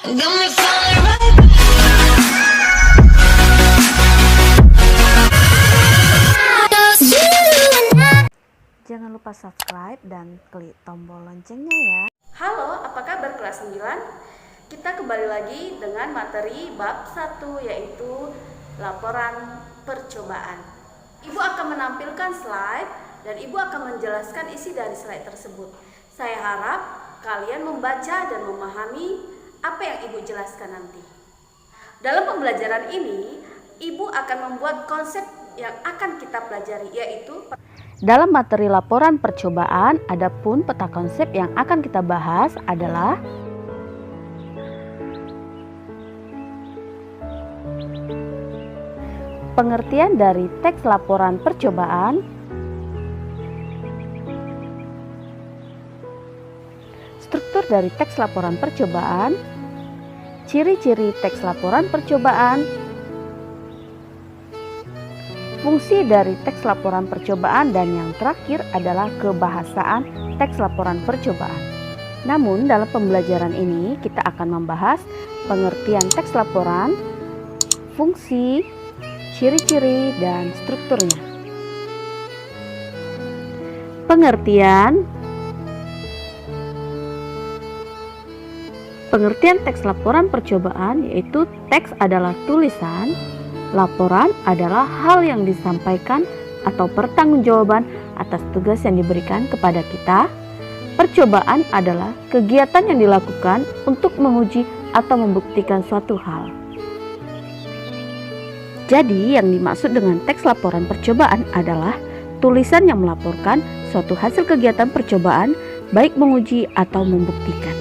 Jangan lupa subscribe dan klik tombol loncengnya ya. Halo, apa kabar kelas 9? Kita kembali lagi dengan materi bab 1, yaitu laporan percobaan. Ibu akan menampilkan slide dan Ibu akan menjelaskan isi dari slide tersebut. Saya harap kalian membaca dan memahami apa yang Ibu jelaskan nanti. Dalam pembelajaran ini, Ibu akan membuat konsep yang akan kita pelajari, yaitu dalam materi laporan percobaan, adapun peta konsep yang akan kita bahas adalah pengertian dari teks laporan percobaan, struktur dari teks laporan percobaan, ciri-ciri teks laporan percobaan, fungsi dari teks laporan percobaan, dan yang terakhir adalah kebahasaan teks laporan percobaan. Namun dalam pembelajaran ini kita akan membahas pengertian teks laporan, fungsi, ciri-ciri, dan strukturnya. Pengertian teks laporan percobaan yaitu teks adalah tulisan, laporan adalah hal yang disampaikan atau pertanggungjawaban atas tugas yang diberikan kepada kita. Percobaan adalah kegiatan yang dilakukan untuk menguji atau membuktikan suatu hal. Jadi, yang dimaksud dengan teks laporan percobaan adalah tulisan yang melaporkan suatu hasil kegiatan percobaan, baik menguji atau membuktikan.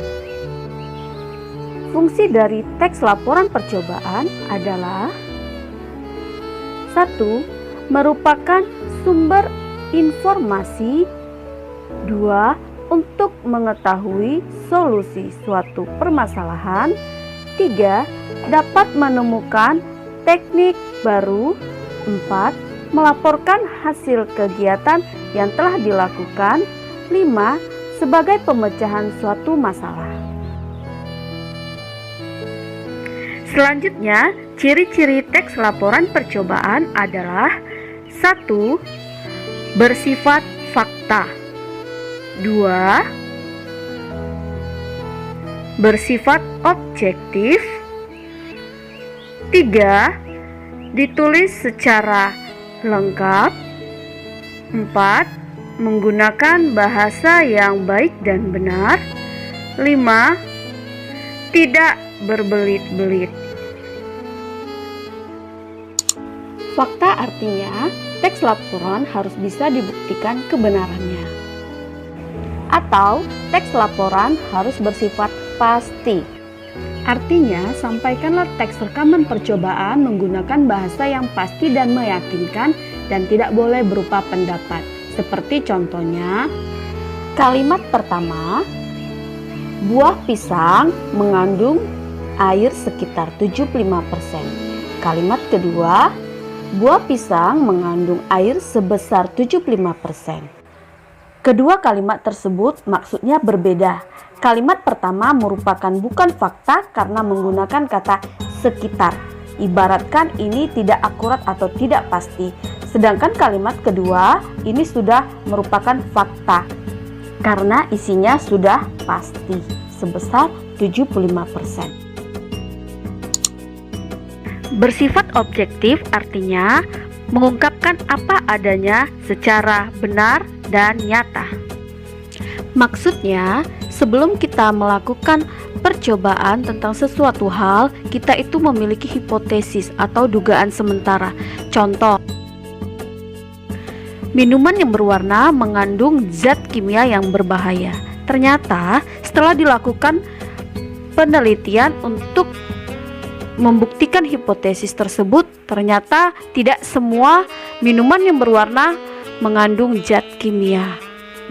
Fungsi dari teks laporan percobaan adalah 1. Merupakan sumber informasi. 2. Untuk mengetahui solusi suatu permasalahan. 3. Dapat menemukan teknik baru. 4. Melaporkan hasil kegiatan yang telah dilakukan. 5. Sebagai pemecahan suatu masalah. Selanjutnya, ciri-ciri teks laporan percobaan adalah 1. Bersifat fakta. 2. Bersifat objektif. 3. Ditulis secara lengkap. 4. Menggunakan bahasa yang baik dan benar. 5. Tidak berbelit-belit. Fakta artinya teks laporan harus bisa dibuktikan kebenarannya. Atau teks laporan harus bersifat pasti. Artinya, sampaikanlah teks rekaman percobaan menggunakan bahasa yang pasti dan meyakinkan dan tidak boleh berupa pendapat. Seperti contohnya, kalimat pertama, buah pisang mengandung air sekitar 75%. Kalimat kedua, buah pisang mengandung air sebesar 75%. Kedua kalimat tersebut maksudnya berbeda. Kalimat pertama merupakan bukan fakta karena menggunakan kata sekitar. Ibaratkan ini tidak akurat atau tidak pasti. Sedangkan kalimat kedua ini sudah merupakan fakta karena isinya sudah pasti sebesar 75%. Bersifat objektif artinya mengungkapkan apa adanya secara benar dan nyata. Maksudnya, sebelum kita melakukan percobaan tentang sesuatu hal, kita itu memiliki hipotesis atau dugaan sementara. Contoh, minuman yang berwarna mengandung zat kimia yang berbahaya. Ternyata, setelah dilakukan penelitian untuk membuktikan hipotesis tersebut, ternyata tidak semua minuman yang berwarna mengandung zat kimia.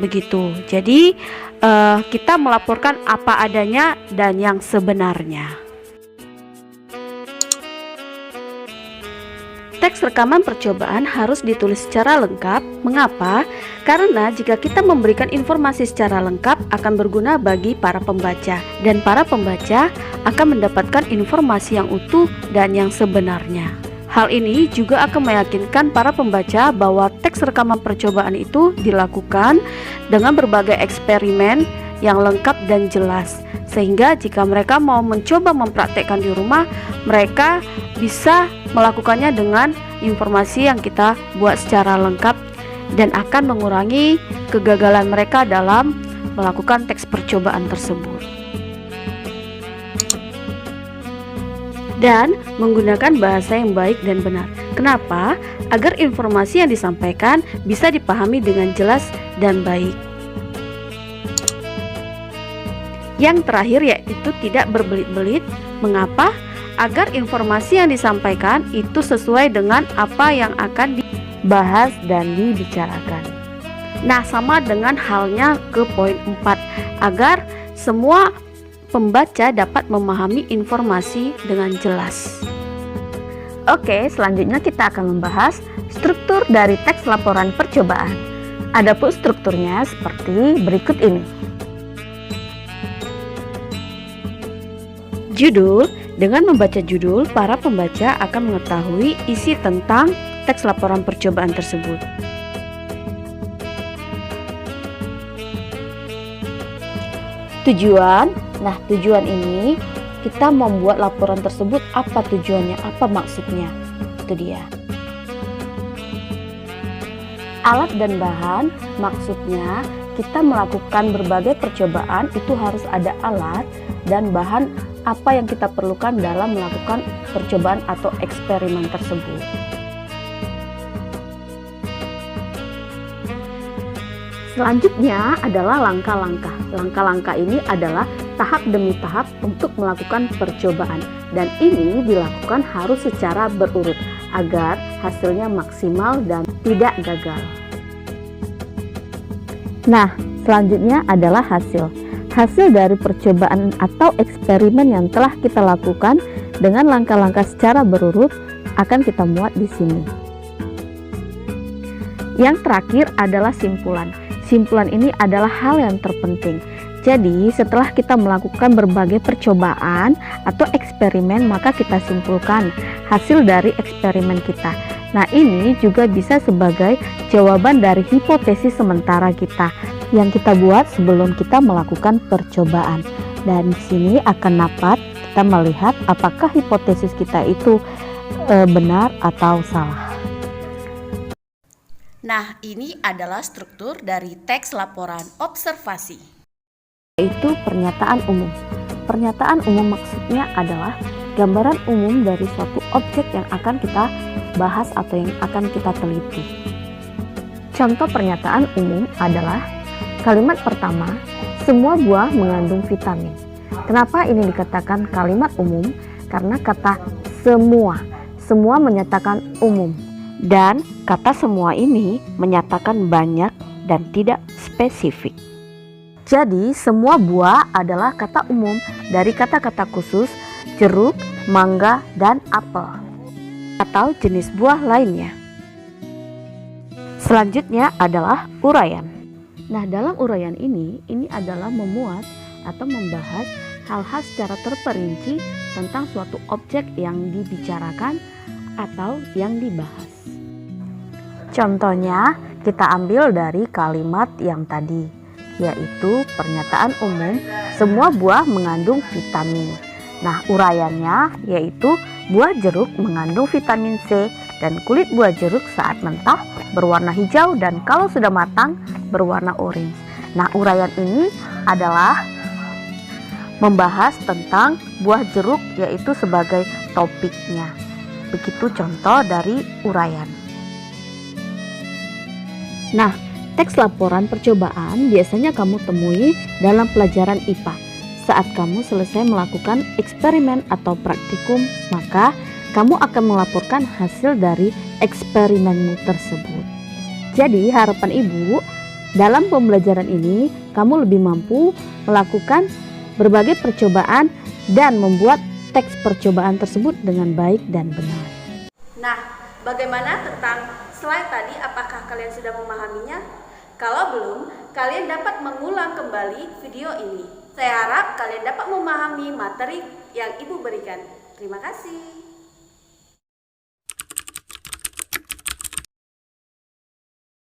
Begitu. Jadi kita melaporkan apa adanya dan yang sebenarnya. Teks rekaman percobaan harus ditulis secara lengkap. Mengapa? Karena jika kita memberikan informasi secara lengkap akan berguna bagi para pembaca, dan para pembaca akan mendapatkan informasi yang utuh dan yang sebenarnya. Hal ini juga akan meyakinkan para pembaca bahwa teks rekaman percobaan itu dilakukan dengan berbagai eksperimen yang lengkap dan jelas, sehingga jika mereka mau mencoba mempraktekkan di rumah, mereka bisa melakukannya dengan informasi yang kita buat secara lengkap dan akan mengurangi kegagalan mereka dalam melakukan teks percobaan tersebut. Dan menggunakan bahasa yang baik dan benar. Kenapa? Agar informasi yang disampaikan bisa dipahami dengan jelas dan baik. Yang terakhir yaitu tidak berbelit-belit. Mengapa? Agar informasi yang disampaikan itu sesuai dengan apa yang akan dibahas dan dibicarakan. Nah, sama dengan halnya ke poin 4, agar semua pembaca dapat memahami informasi dengan jelas. Oke, selanjutnya kita akan membahas struktur dari teks laporan percobaan. Adapun strukturnya seperti berikut ini. Judul. Dengan membaca judul, para pembaca akan mengetahui isi tentang teks laporan percobaan tersebut. Tujuan. Nah, tujuan ini kita membuat laporan tersebut, apa tujuannya, apa maksudnya. Itu dia. Alat dan bahan, maksudnya kita melakukan berbagai percobaan itu harus ada alat dan bahan apa yang kita perlukan dalam melakukan percobaan atau eksperimen tersebut. Selanjutnya adalah langkah-langkah. Langkah-langkah ini adalah tahap demi tahap untuk melakukan percobaan, dan ini dilakukan harus secara berurut agar hasilnya maksimal dan tidak gagal. Nah, selanjutnya adalah hasil. Hasil dari percobaan atau eksperimen yang telah kita lakukan dengan langkah-langkah secara berurut akan kita muat di sini. Yang terakhir adalah simpulan. Simpulan ini adalah hal yang terpenting. Jadi, setelah kita melakukan berbagai percobaan atau eksperimen, maka kita simpulkan hasil dari eksperimen kita. Nah, ini juga bisa sebagai jawaban dari hipotesis sementara kita yang kita buat sebelum kita melakukan percobaan. Dan di sini akan dapat kita melihat apakah hipotesis kita itu benar atau salah. Nah, ini adalah struktur dari teks laporan observasi. Yaitu pernyataan umum. Pernyataan umum maksudnya adalah gambaran umum dari suatu objek yang akan kita bahas atau yang akan kita teliti. Contoh pernyataan umum adalah kalimat pertama, semua buah mengandung vitamin. Kenapa ini dikatakan kalimat umum? Karena kata semua menyatakan umum. Dan kata semua ini menyatakan banyak dan tidak spesifik. Jadi semua buah adalah kata umum dari kata-kata khusus jeruk, mangga, dan apel atau jenis buah lainnya. Selanjutnya adalah uraian. Nah, dalam uraian ini adalah memuat atau membahas hal-hal secara terperinci tentang suatu objek yang dibicarakan atau yang dibahas. Contohnya, kita ambil dari kalimat yang tadi, yaitu pernyataan umum, semua buah mengandung vitamin. Nah, uraiannya yaitu buah jeruk mengandung vitamin C dan kulit buah jeruk saat mentah berwarna hijau dan kalau sudah matang berwarna orange. Nah, uraian ini adalah membahas tentang buah jeruk yaitu sebagai topiknya. Begitu contoh dari uraian. Nah, teks laporan percobaan biasanya kamu temui dalam pelajaran IPA. Saat kamu selesai melakukan eksperimen atau praktikum, maka kamu akan melaporkan hasil dari eksperimenmu tersebut. Jadi harapan ibu, dalam pembelajaran ini kamu lebih mampu melakukan berbagai percobaan dan membuat teks percobaan tersebut dengan baik dan benar. Nah, Bagaimana tentang slide tadi? Apakah kalian sudah memahaminya? Kalau belum, kalian dapat mengulang kembali video ini. Saya harap kalian dapat memahami materi yang Ibu berikan. Terima kasih.